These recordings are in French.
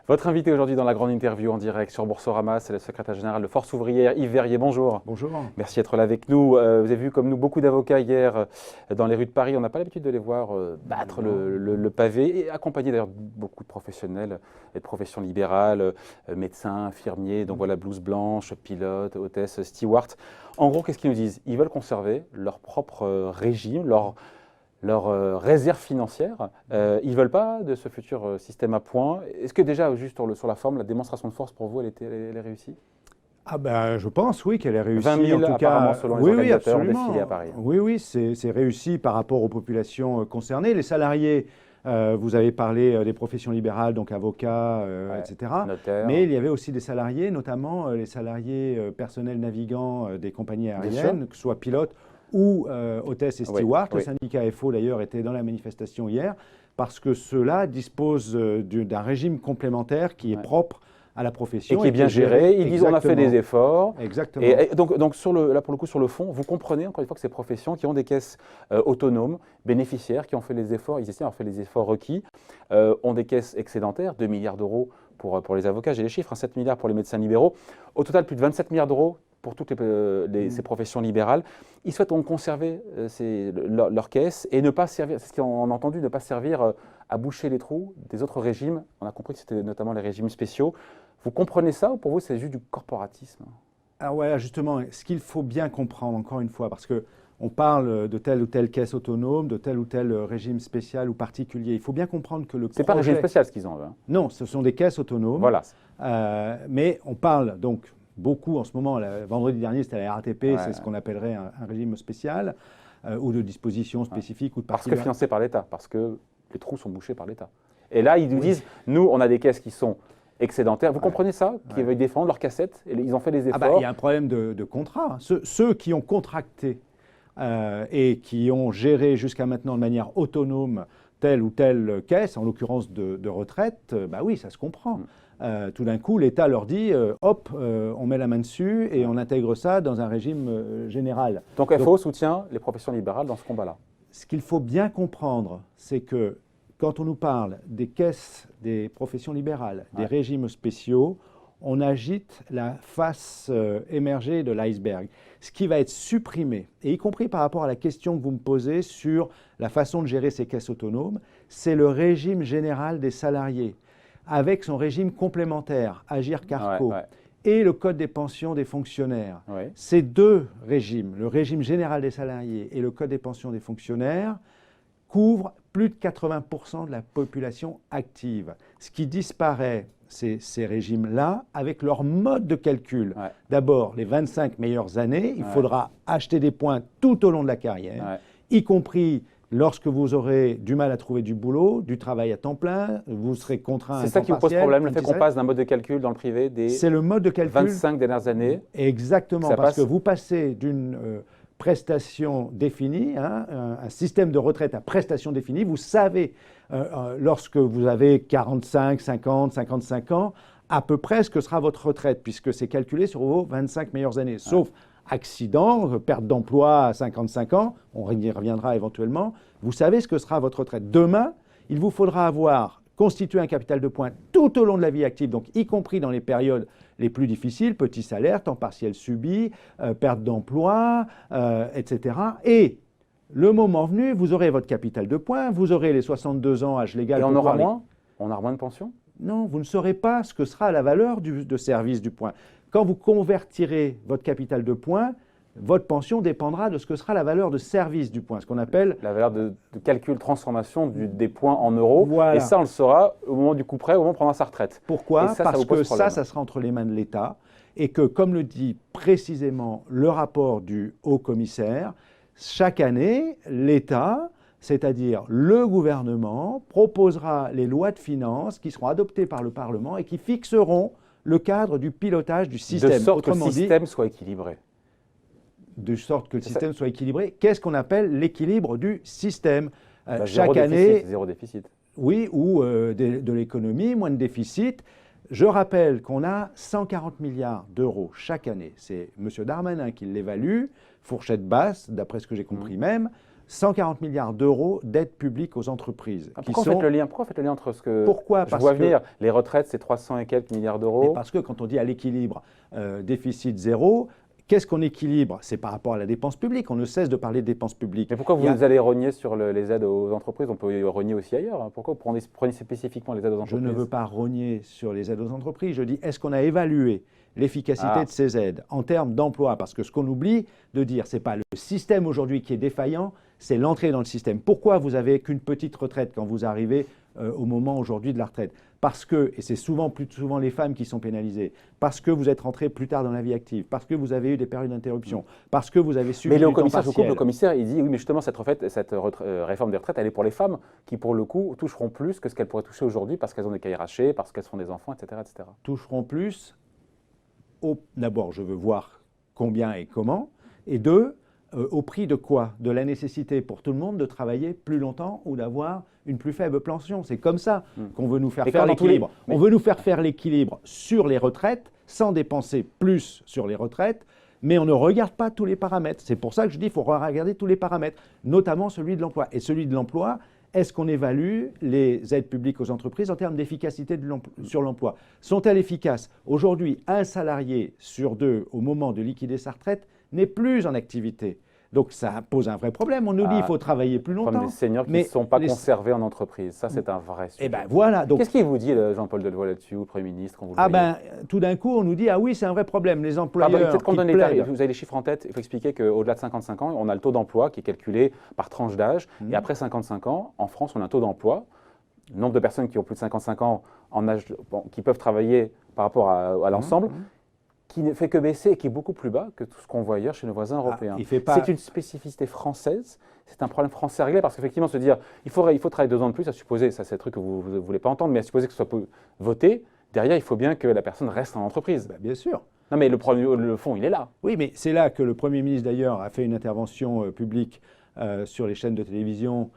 Votre invité aujourd'hui dans la grande interview en direct sur Boursorama, c'est le secrétaire général de Force ouvrière, Yves Verrier. Bonjour. Bonjour. Merci d'être là avec nous. Vous avez vu comme nous beaucoup d'avocats hier dans les rues de Paris. On n'a pas l'habitude de les voir battre le pavé et accompagner d'ailleurs beaucoup de professionnels et de professions libérales, médecins, infirmiers, donc voilà, blouse blanche, pilotes, hôtesses, stewards. En gros, qu'est-ce qu'ils nous disent? Ils veulent conserver leur propre régime, leur réserve financière. Ils ne veulent pas de ce futur système à points. Est-ce que déjà, juste sur la forme, la démonstration de force pour vous, elle est réussie? Ah ben, je pense, oui, qu'elle est réussie. 20 000 en tout apparemment, cas, selon les oui, organisateurs, ont absolument. défilé à Paris. Oui, c'est réussi par rapport aux populations concernées. Les salariés, vous avez parlé des professions libérales, donc avocats, etc. Notaire. Mais il y avait aussi des salariés, notamment les salariés personnels navigants des compagnies aériennes, que ce soit pilotes ou hôtesses et stewards. Le syndicat FO, d'ailleurs, était dans la manifestation hier, parce que ceux-là disposent d'un régime complémentaire qui est propre à la profession. Et qui est bien géré. Ils disent on a fait des efforts. Exactement. Et donc là, pour le coup, sur le fond, vous comprenez encore une fois que ces professions qui ont des caisses autonomes, bénéficiaires, qui ont fait les efforts, ils estiment avoir fait les efforts requis, ont des caisses excédentaires, 2 milliards d'euros pour les avocats, j'ai les chiffres, 7 milliards pour les médecins libéraux. Au total, plus de 27 milliards d'euros pour toutes ces professions libérales. Ils souhaitent donc conserver leur caisse et ne pas servir, c'est ce qu'on a entendu, ne pas servir à boucher les trous des autres régimes. On a compris que c'était notamment les régimes spéciaux. Vous comprenez ça ou pour vous c'est juste du corporatisme? Alors voilà, justement, ce qu'il faut bien comprendre, encore une fois, parce qu'on parle de telle ou telle caisse autonome, de tel ou tel régime spécial ou particulier. Il faut bien comprendre que le projet... C'est pas un régime spécial ce qu'ils ont. Hein. Non, ce sont des caisses autonomes. Voilà. Mais on parle donc beaucoup en ce moment, vendredi dernier c'était la RATP, c'est ce qu'on appellerait un régime spécial, ou de dispositions spécifiques ou de parce que financé par l'État, parce que les trous sont bouchés par l'État. Et là, ils nous disent, nous, on a des caisses qui sont excédentaires. Vous comprenez ça? Qui veulent défendre leurs cassettes, et ils ont fait des efforts. Il y a un problème de contrat. Ceux qui ont contracté et qui ont géré jusqu'à maintenant de manière autonome telle ou telle caisse, en l'occurrence de retraite, oui, ça se comprend. Tout d'un coup, l'État leur dit hop, on met la main dessus et on intègre ça dans un régime général. Donc FO soutient les professions libérales dans ce combat-là. Ce qu'il faut bien comprendre, c'est que quand on nous parle des caisses des professions libérales, des régimes spéciaux, on agite la face émergée de l'iceberg. Ce qui va être supprimé, et y compris par rapport à la question que vous me posez sur la façon de gérer ces caisses autonomes, c'est le régime général des salariés, avec son régime complémentaire, Agirc Arrco, et le code des pensions des fonctionnaires. Ces deux régimes, le régime général des salariés et le code des pensions des fonctionnaires, couvrent plus de 80% de la population active. Ce qui disparaît, c'est ces régimes-là, avec leur mode de calcul. D'abord, les 25 meilleures années, il faudra acheter des points tout au long de la carrière, y compris lorsque vous aurez du mal à trouver du boulot, du travail à temps plein, vous serez contraint à un temps partiel. C'est ça qui vous pose problème, le fait qu'on passe d'un mode de calcul dans le privé des le mode de calcul, 25 dernières années. Exactement, parce que vous passez d'une prestation définie, un système de retraite à prestation définie. Vous savez, lorsque vous avez 45, 50, 55 ans, à peu près ce que sera votre retraite, puisque c'est calculé sur vos 25 meilleures années, sauf accident, perte d'emploi à 55 ans, on y reviendra éventuellement, vous savez ce que sera votre retraite. Demain, il vous faudra avoir constitué un capital de points tout au long de la vie active, donc y compris dans les périodes les plus difficiles, petit salaire, temps partiel subi, perte d'emploi, etc. Et le moment venu, vous aurez votre capital de points, vous aurez les 62 ans, âge légal. Et on aura moins? On aura moins de pension? Non, vous ne saurez pas ce que sera la valeur de service du point. Quand vous convertirez votre capital de points, votre pension dépendra de ce que sera la valeur de service du point, ce qu'on appelle... La valeur de calcul, transformation des points en euros. Voilà. Et ça, on le saura au moment du coup près, au moment où on prendra sa retraite. Pourquoi? Parce que ça sera entre les mains de l'État et que, comme le dit précisément le rapport du haut-commissaire, chaque année, l'État, c'est-à-dire le gouvernement, proposera les lois de finances qui seront adoptées par le Parlement et qui fixeront le cadre du pilotage du système. De sorte que le système soit équilibré. De sorte que le système soit équilibré. Qu'est-ce qu'on appelle l'équilibre du système? Chaque année, zéro déficit. Oui, ou de l'économie, moins de déficit. Je rappelle qu'on a 140 milliards d'euros chaque année. C'est M. Darmanin qui l'évalue, fourchette basse, d'après ce que j'ai compris même. 140 milliards d'euros d'aide publique aux entreprises. Pourquoi faites le lien entre ce que Pourquoi? je vois venir, les retraites, c'est 300 et quelques milliards d'euros. Parce que quand on dit à l'équilibre, déficit zéro, qu'est-ce qu'on équilibre? C'est par rapport à la dépense publique. On ne cesse de parler de dépenses publiques. Mais pourquoi vous allez rogner sur les aides aux entreprises? On peut rogner aussi ailleurs. Pourquoi vous prenez spécifiquement les aides aux entreprises? Je ne veux pas rogner sur les aides aux entreprises. Je dis, est-ce qu'on a évalué l'efficacité de ces aides en termes d'emploi? Parce que ce qu'on oublie de dire, ce n'est pas le système aujourd'hui qui est défaillant, c'est l'entrée dans le système. Pourquoi vous n'avez qu'une petite retraite quand vous arrivez au moment aujourd'hui de la retraite? Parce que, et c'est plus souvent les femmes qui sont pénalisées, parce que vous êtes rentré plus tard dans la vie active, parce que vous avez eu des périodes d'interruption, parce que vous avez subi du temps partiel. Mais le commissaire, il dit, oui, mais justement, cette réforme des retraites, elle est pour les femmes qui, pour le coup, toucheront plus que ce qu'elles pourraient toucher aujourd'hui parce qu'elles ont des cahiers hachés, parce qu'elles font des enfants, etc. etc. Toucheront plus. D'abord, je veux voir combien et comment. Et deux, au prix de quoi? De la nécessité pour tout le monde de travailler plus longtemps ou d'avoir une plus faible pension. C'est comme ça qu'on veut nous faire faire l'équilibre. On veut nous faire l'équilibre sur les retraites sans dépenser plus sur les retraites, mais on ne regarde pas tous les paramètres. C'est pour ça que je dis qu'il faut regarder tous les paramètres, notamment celui de l'emploi. Et celui de l'emploi, est-ce qu'on évalue les aides publiques aux entreprises en termes d'efficacité sur l'emploi? Sont-elles efficaces? Aujourd'hui, un salarié sur deux, au moment de liquider sa retraite, n'est plus en activité. Donc ça pose un vrai problème. On nous dit qu'il faut travailler plus longtemps. Comme des seniors qui ne sont pas conservés en entreprise. Ça, c'est un vrai sujet. Et ben voilà. Qu'est-ce qu'il vous dit, Jean-Paul Delevoye, là-dessus, ou le Premier ministre, quand vous le voyez? Tout d'un coup, on nous dit, ah oui, c'est un vrai problème. Les employeurs peut-être qu'on qui donne les plaident. tarifs. Vous avez les chiffres en tête. Il faut expliquer qu'au-delà de 55 ans, on a le taux d'emploi qui est calculé par tranche d'âge. Et après 55 ans, en France, on a un taux d'emploi. Le nombre de personnes qui ont plus de 55 ans en âge, qui peuvent travailler par rapport à l'ensemble, qui ne fait que baisser et qui est beaucoup plus bas que tout ce qu'on voit ailleurs chez nos voisins européens. C'est une spécificité française, c'est un problème français à régler parce qu'effectivement se dire il faut travailler 2 ans de plus, à supposer, ça c'est un truc que vous ne voulez pas entendre, mais à supposer que ce soit voté, derrière il faut bien que la personne reste en entreprise. Bien sûr. Non mais le fond il est là. Oui, mais c'est là que le Premier ministre d'ailleurs a fait une intervention publique sur les chaînes de télévision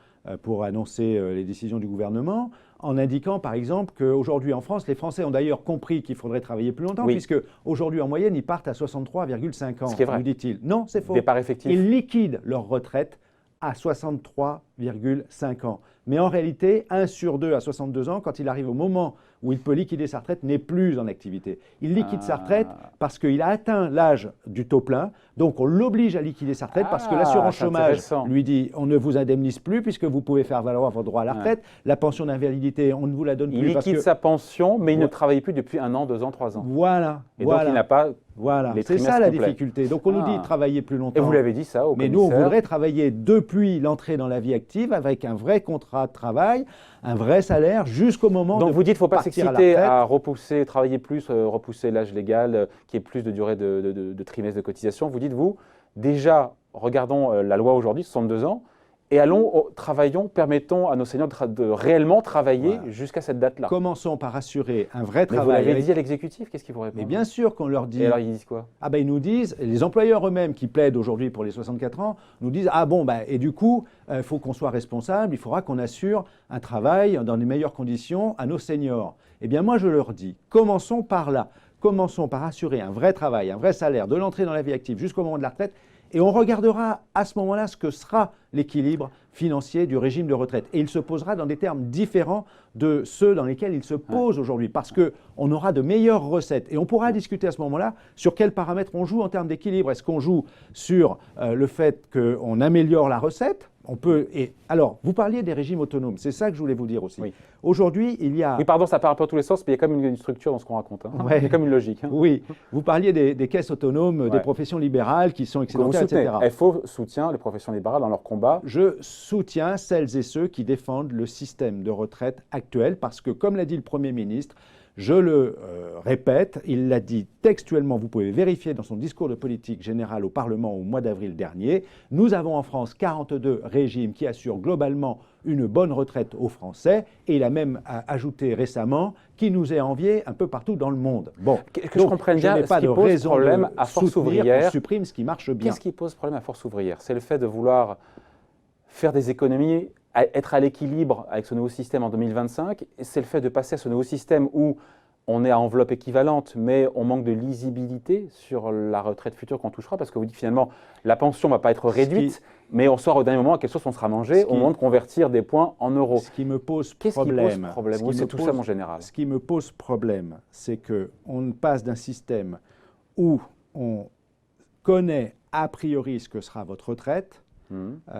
pour annoncer les décisions du gouvernement, en indiquant par exemple qu'aujourd'hui en France, les Français ont d'ailleurs compris qu'il faudrait travailler plus longtemps, puisque aujourd'hui en moyenne, ils partent à 63,5 ans, ce qui est vrai. nous dit-il. Non, c'est faux. Départ effectif. Ils liquident leur retraite à 63,5 ans. Mais en réalité, 1 sur 2 à 62 ans, quand il arrive au moment où il peut liquider sa retraite, n'est plus en activité. Il liquide sa retraite parce qu'il a atteint l'âge du taux plein, donc on l'oblige à liquider sa retraite parce que l'assurance chômage lui dit on ne vous indemnise plus puisque vous pouvez faire valoir votre droit à la retraite. La pension d'invalidité, on ne vous la donne plus. Il liquide sa pension, mais il ne travaille plus depuis 1 an, 2 ans, 3 ans. Voilà. Et donc il n'a pas les c'est ça la complets. difficulté. Donc on nous dit travailler plus longtemps. Et vous l'avez dit ça au Mais commissaire. nous, on voudrait travailler depuis l'entrée dans la vie active avec un vrai contrat de travail, un vrai salaire jusqu'au moment Donc de vous dites qu'il ne faut pas partir s'exciter à la à repousser, travailler plus, repousser l'âge légal, qui est plus de durée de trimestre de cotisation. Vous dites, vous, déjà, regardons la loi aujourd'hui, 62 ans, et travaillons, permettons à nos seniors de réellement travailler jusqu'à cette date-là. Commençons par assurer un vrai Mais travail. vous l'avez dit à l'exécutif, qu'est-ce qu'ils vous répondent? Mais bien sûr qu'on leur dit. Et alors ils disent quoi? Ils nous disent, les employeurs eux-mêmes qui plaident aujourd'hui pour les 64 ans, nous disent et du coup, il faut qu'on soit responsable, il faudra qu'on assure un travail dans les meilleures conditions à nos seniors. Eh bien moi je leur dis, commençons par là. Commençons par assurer un vrai travail, un vrai salaire, de l'entrée dans la vie active jusqu'au moment de la retraite. Et on regardera à ce moment-là ce que sera l'équilibre financier du régime de retraite. Et il se posera dans des termes différents de ceux dans lesquels il se pose aujourd'hui, parce qu'on aura de meilleures recettes. Et on pourra discuter à ce moment-là sur quels paramètres on joue en termes d'équilibre. Est-ce qu'on joue sur le fait qu'on améliore la recette? Alors, vous parliez des régimes autonomes, c'est ça que je voulais vous dire aussi. Oui. Aujourd'hui, il y a… Oui, pardon, ça part un peu dans tous les sens, mais il y a comme une structure dans ce qu'on raconte. Il y a comme une logique. Oui, vous parliez des caisses autonomes, des professions libérales qui sont excédentaires, etc. FO soutient les professions libérales dans leur combat. Je soutiens celles et ceux qui défendent le système de retraite actuel parce que, comme l'a dit le Premier ministre, je le répète, il l'a dit textuellement, vous pouvez vérifier dans son discours de politique générale au Parlement au mois d'avril dernier, nous avons en France 42 régimes qui assurent globalement une bonne retraite aux Français et il a même ajouté récemment qui nous est envié un peu partout dans le monde. Bon, que je comprenne bien, je n'ai pas de raison problème à Force Ouvrière. On supprime ce qui marche bien. Qu'est-ce qui pose problème à Force Ouvrière? C'est le fait de vouloir faire des économies, être à l'équilibre avec ce nouveau système en 2025, c'est le fait de passer à ce nouveau système où on est à enveloppe équivalente, mais on manque de lisibilité sur la retraite future qu'on touchera, parce que vous dites finalement, la pension ne va pas être réduite, mais on sort au dernier moment à quelle chose on sera mangé au moment de convertir des points en euros. Ce qui me pose Qu'est-ce problème, qui pose problème? Oui, c'est tout ça, mon général. Ce qui me pose problème, c'est qu'on passe d'un système où on connaît a priori ce que sera votre retraite,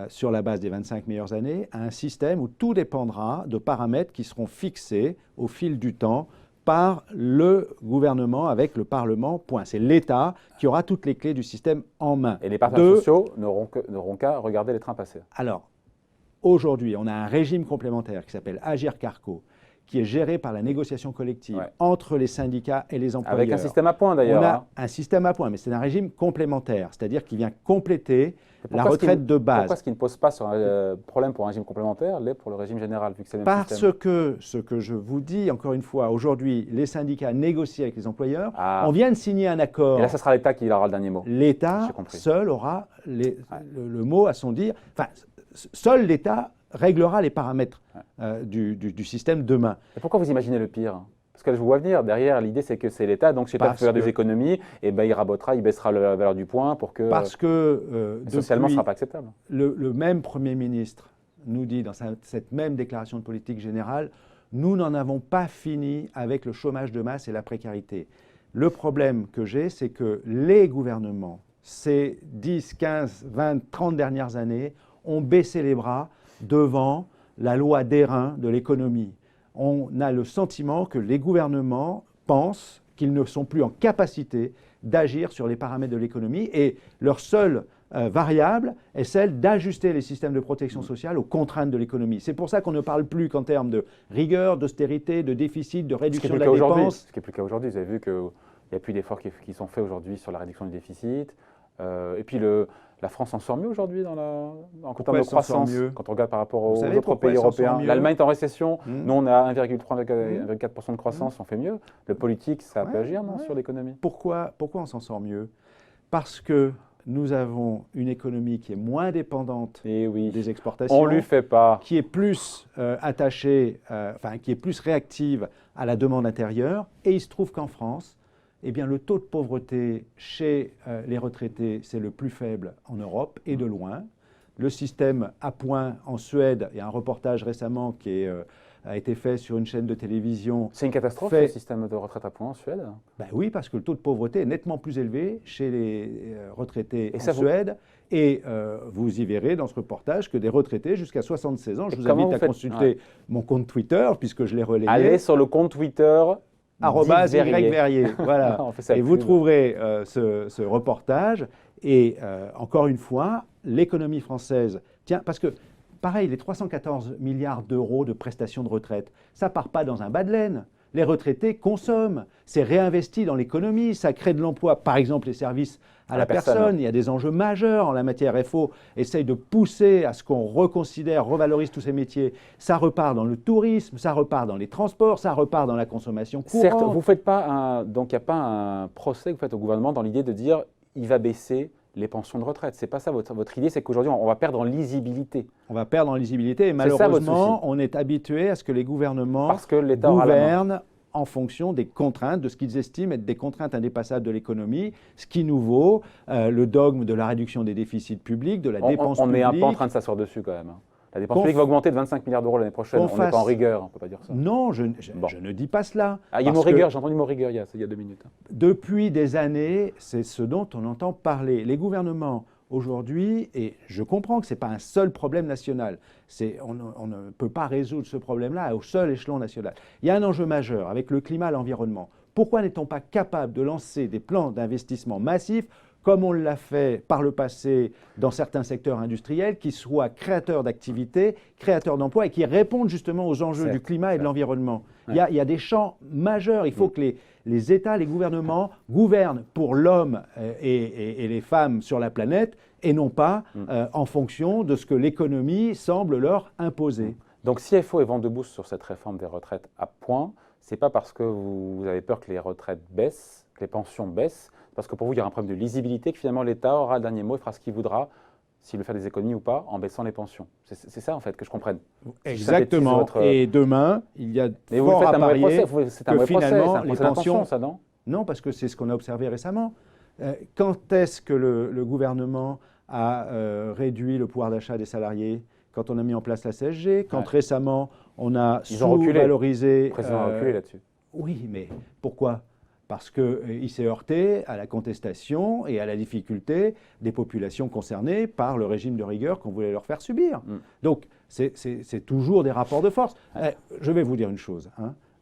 sur la base des 25 meilleures années, à un système où tout dépendra de paramètres qui seront fixés au fil du temps par le gouvernement avec le Parlement, point. C'est l'État qui aura toutes les clés du système en main. Et les partenaires sociaux n'auront qu'à regarder les trains passer. Alors, aujourd'hui, on a un régime complémentaire qui s'appelle Agir Carco, qui est géré par la négociation collective entre les syndicats et les employeurs. Avec un système à points d'ailleurs. On a un système à points, mais c'est un régime complémentaire, c'est-à-dire qui vient compléter la retraite de base. Pourquoi ce qui ne pose pas sur un problème pour un régime complémentaire l'est pour le régime général, vu que c'est le même système? Parce que, ce que je vous dis, encore une fois, aujourd'hui, les syndicats négocient avec les employeurs. On vient de signer un accord. Et là, ce sera l'État qui aura le dernier mot. L'État seul aura le mot à son dire. Enfin, seul l'État réglera les paramètres du système demain. Et pourquoi vous imaginez le pire? Parce que je vous vois venir, derrière, l'idée c'est que c'est l'État, donc si l'État peut faire des économies, et ben, il rabotera, il baissera la valeur du point pour que… Parce que socialement, ce ne sera pas acceptable. Le même Premier ministre nous dit dans cette même déclaration de politique générale, nous n'en avons pas fini avec le chômage de masse et la précarité. Le problème que j'ai, c'est que les gouvernements, ces 10, 15, 20, 30 dernières années, ont baissé les bras devant la loi d'airain de l'économie. On a le sentiment que les gouvernements pensent qu'ils ne sont plus en capacité d'agir sur les paramètres de l'économie et leur seule variable est celle d'ajuster les systèmes de protection sociale aux contraintes de l'économie. C'est pour ça qu'on ne parle plus qu'en termes de rigueur, d'austérité, de déficit, de réduction de la dépense. Ce qui n'est plus le cas aujourd'hui. Vous avez vu qu'il n'y a plus d'efforts qui sont faits aujourd'hui sur la réduction du déficit. Et puis la France en sort mieux aujourd'hui en termes de croissance, quand on regarde par rapport aux autres pays européens. L'Allemagne est en récession, nous on a 1,3-1,4% de croissance, on fait mieux. Le politique, ça peut agir sur l'économie. Pourquoi on s'en sort mieux? Parce que nous avons une économie qui est moins dépendante des exportations. On ne lui fait pas. Qui est plus attachée, qui est plus réactive à la demande intérieure. Et il se trouve qu'en France, eh bien, le taux de pauvreté chez les retraités, c'est le plus faible en Europe et de loin. Le système à points en Suède, il y a un reportage récemment qui a été fait sur une chaîne de télévision. C'est une catastrophe, le système de retraite à points en Suède? Ben oui, parce que le taux de pauvreté est nettement plus élevé chez les retraités en Suède. Et vous y verrez dans ce reportage que des retraités jusqu'à 76 ans, je vous invite à consulter mon compte Twitter, puisque je l'ai relayé. Allez sur le compte Twitter @YVerrier. Voilà. Et vous trouverez ce reportage. Et encore une fois, l'économie française, tiens, parce que pareil, les 314 milliards d'euros de prestations de retraite, ça ne part pas dans un bas de laine. Les retraités consomment, c'est réinvesti dans l'économie, ça crée de l'emploi. Par exemple, les services à la personne, il y a des enjeux majeurs en la matière. FO essaye de pousser à ce qu'on reconsidère, revalorise tous ces métiers. Ça repart dans le tourisme, ça repart dans les transports, ça repart dans la consommation courante. Certes, vous faites pas donc il n'y a pas un procès que vous faites au gouvernement dans l'idée de dire il va baisser les pensions de retraite. C'est pas ça votre idée, c'est qu'aujourd'hui on va perdre en lisibilité. On va perdre en lisibilité et malheureusement on est habitué à ce que les gouvernements gouvernent en fonction des contraintes, de ce qu'ils estiment être des contraintes indépassables de l'économie, ce qui nous vaut le dogme de la réduction des déficits publics, de la dépense publique. On est un peu en train de s'asseoir dessus quand même. La dépense publique va augmenter de 25 milliards d'euros l'année prochaine. On n'est pas en rigueur, on ne peut pas dire ça. Non, je ne dis pas cela. Il y a mot rigueur, j'ai entendu le mot rigueur il y a 2 minutes. Depuis des années, c'est ce dont on entend parler. Les gouvernements aujourd'hui, et je comprends que ce n'est pas un seul problème national, on ne peut pas résoudre ce problème-là au seul échelon national. Il y a un enjeu majeur avec le climat et l'environnement. Pourquoi n'est-on pas capable de lancer des plans d'investissement massifs comme on l'a fait par le passé dans certains secteurs industriels, qui soient créateurs d'activités, créateurs d'emplois et qui répondent justement aux enjeux du climat et de l'environnement. Il y a des champs majeurs. Il faut que les États, les gouvernements gouvernent pour l'homme et les femmes sur la planète et non pas en fonction de ce que l'économie semble leur imposer. Donc si FO est vent debout sur cette réforme des retraites à points, ce n'est pas parce que vous avez peur que les retraites baissent, que les pensions baissent, parce que pour vous, il y a un problème de lisibilité, que finalement l'État aura le dernier mot, il fera ce qu'il voudra, s'il veut faire des économies ou pas, en baissant les pensions. C'est ça, en fait, que je comprenne. Exactement. Votre... Et demain, il y a Mais vous fort faites à un mauvais parier procès. C'est un que mauvais procès, finalement, c'est un les procès d'intention, pensions... ça, non? Non, parce que c'est ce qu'on a observé récemment. Quand est-ce que le gouvernement a réduit le pouvoir d'achat des salariés? Quand on a mis en place la CSG, quand récemment on a sous-valorisé... Le président a reculé là-dessus. Oui, mais pourquoi? Parce qu'il s'est heurté à la contestation et à la difficulté des populations concernées par le régime de rigueur qu'on voulait leur faire subir. Donc, c'est toujours des rapports de force. Je vais vous dire une chose.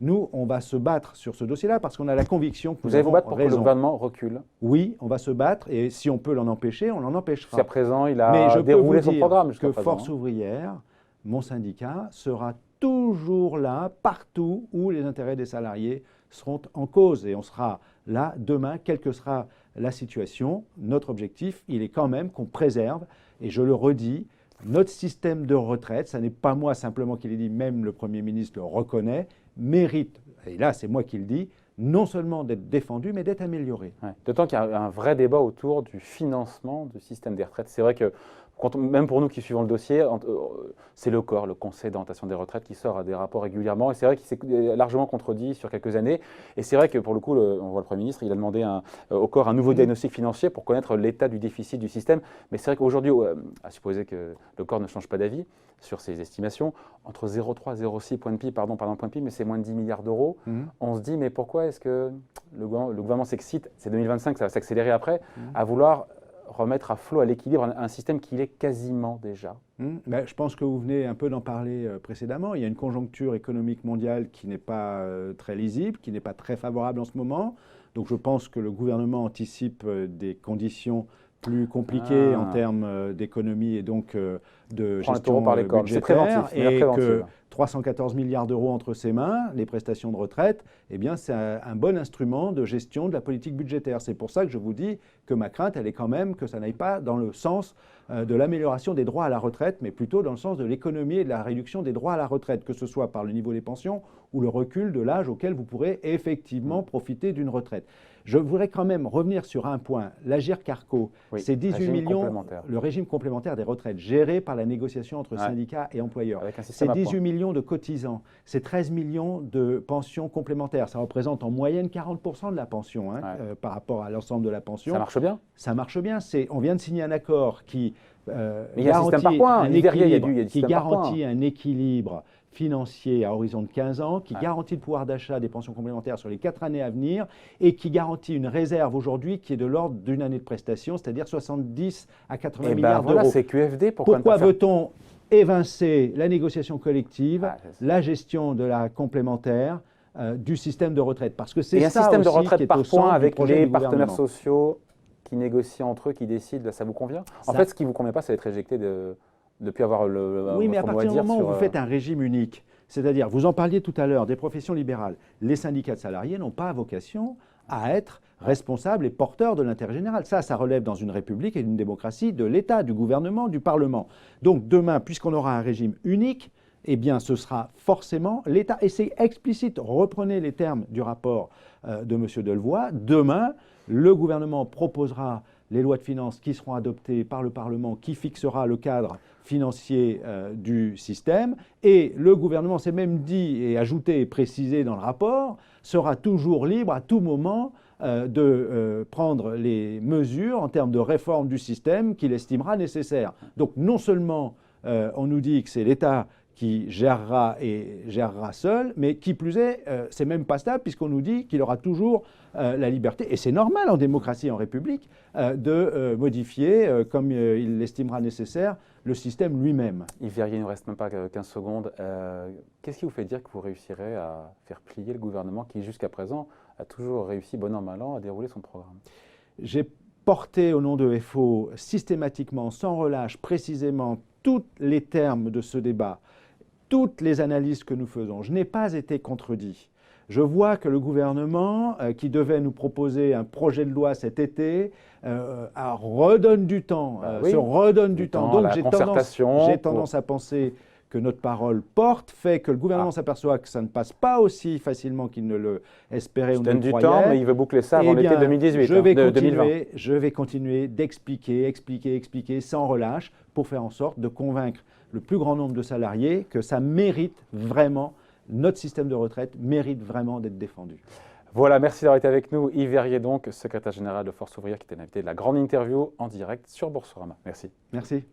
Nous, on va se battre sur ce dossier-là parce qu'on a la conviction que vous allez vous battre pour que le gouvernement recule? Oui, on va se battre et si on peut l'en empêcher, on l'en empêchera. Jusqu'à présent, il a déroulé son programme. Mais je peux vous dire que Force ouvrière, mon syndicat, sera toujours là, partout où les intérêts des salariés seront en cause. Et on sera là demain, quelle que sera la situation. Notre objectif, il est quand même qu'on préserve, et je le redis, notre système de retraite, ce n'est pas moi simplement qui l'ai dit, même le Premier ministre le reconnaît, mérite, et là c'est moi qui le dis, non seulement d'être défendu, mais d'être amélioré. Ouais. D'autant qu'il y a un vrai débat autour du financement du système des retraites. C'est vrai que, même pour nous qui suivons le dossier, c'est le corps, le Conseil d'orientation des retraites, qui sort à des rapports régulièrement. Et c'est vrai qu'il s'est largement contredit sur quelques années. Et c'est vrai que pour le coup, on voit le Premier ministre, il a demandé au corps un nouveau diagnostic financier pour connaître l'état du déficit du système. Mais c'est vrai qu'aujourd'hui, à supposer que le corps ne change pas d'avis sur ses estimations, entre 0,3 et 0,6 points de PIB, pardon, point de PIB, mais c'est moins de 10 milliards d'euros. On se dit, mais pourquoi est-ce que le gouvernement s'excite, c'est 2025, ça va s'accélérer après, à vouloir remettre à flot, à l'équilibre, un système qui l'est quasiment déjà? Je pense que vous venez un peu d'en parler précédemment. Il y a une conjoncture économique mondiale qui n'est pas très lisible, qui n'est pas très favorable en ce moment. Donc je pense que le gouvernement anticipe des conditions plus compliquées en termes d'économie et donc de gestion budgétaire, et que 314 milliards d'euros entre ses mains, les prestations de retraite, eh bien c'est un bon instrument de gestion de la politique budgétaire. C'est pour ça que je vous dis que ma crainte, elle est quand même que ça n'aille pas dans le sens de l'amélioration des droits à la retraite, mais plutôt dans le sens de l'économie et de la réduction des droits à la retraite, que ce soit par le niveau des pensions ou le recul de l'âge auquel vous pourrez effectivement profiter d'une retraite. Je voudrais quand même revenir sur un point. L'Agirc-Arrco, c'est 18 millions, le régime complémentaire des retraites, géré par la négociation entre syndicats et employeurs. C'est 18 millions de cotisants, c'est 13 millions de pensions complémentaires. Ça représente en moyenne 40% de la pension par rapport à l'ensemble de la pension. Ça marche bien? Ça marche bien. On vient de signer un accord qui garantit un équilibre financier à horizon de 15 ans, qui garantit le pouvoir d'achat des pensions complémentaires sur les 4 années à venir et qui garantit une réserve aujourd'hui qui est de l'ordre d'une année de prestation, c'est-à-dire 70 à 80 milliards d'euros. Voilà, c'est QFD. Pourquoi veut-on évincer la négociation collective, la gestion de la complémentaire du système de retraite? Parce que c'est ça un système aussi de retraite qui est par au centre points avec du les partenaires sociaux qui négocient entre eux, qui décident, ça vous convient? En fait, ce qui ne vous convient pas, c'est d'être éjecté depuis avoir le oui, mais à partir du moment où vous faites un régime unique, c'est-à-dire, vous en parliez tout à l'heure, des professions libérales, les syndicats de salariés n'ont pas vocation à être responsables et porteurs de l'intérêt général. Ça relève dans une république et d'une démocratie de l'État, du gouvernement, du Parlement. Donc demain, puisqu'on aura un régime unique, eh bien ce sera forcément l'État. Et c'est explicite, reprenez les termes du rapport de M. Delevoye, demain, le gouvernement proposera les lois de finances qui seront adoptées par le Parlement, qui fixera le cadre financier du système, et le gouvernement s'est même dit et ajouté et précisé dans le rapport, sera toujours libre à tout moment de prendre les mesures en termes de réforme du système qu'il estimera nécessaires. Donc non seulement on nous dit que c'est l'État qui gérera et gérera seul, mais qui plus est, c'est même pas stable puisqu'on nous dit qu'il aura toujours la liberté, et c'est normal en démocratie et en république, de modifier, comme il l'estimera nécessaire, le système lui-même. Yves Verrier, il ne nous reste même pas 15 secondes. Qu'est-ce qui vous fait dire que vous réussirez à faire plier le gouvernement qui, jusqu'à présent, a toujours réussi, bon an, mal an, à dérouler son programme? J'ai porté au nom de FO systématiquement, sans relâche, précisément, tous les termes de ce débat, toutes les analyses que nous faisons. Je n'ai pas été contredit. Je vois que le gouvernement, qui devait nous proposer un projet de loi cet été, redonne du temps, se redonne du temps. Donc j'ai tendance à penser que notre parole porte, fait que le gouvernement s'aperçoit que ça ne passe pas aussi facilement qu'il ne le espérait ou ne le croyait. Il donne du temps, mais il veut boucler ça avant l'été 2018, je vais continuer d'expliquer, expliquer sans relâche pour faire en sorte de convaincre le plus grand nombre de salariés que ça mérite vraiment, notre système de retraite mérite vraiment d'être défendu. Voilà, merci d'avoir été avec nous. Yves Verrier, donc, secrétaire général de Force ouvrière, qui était l'invité de la grande interview en direct sur Boursorama. Merci. Merci.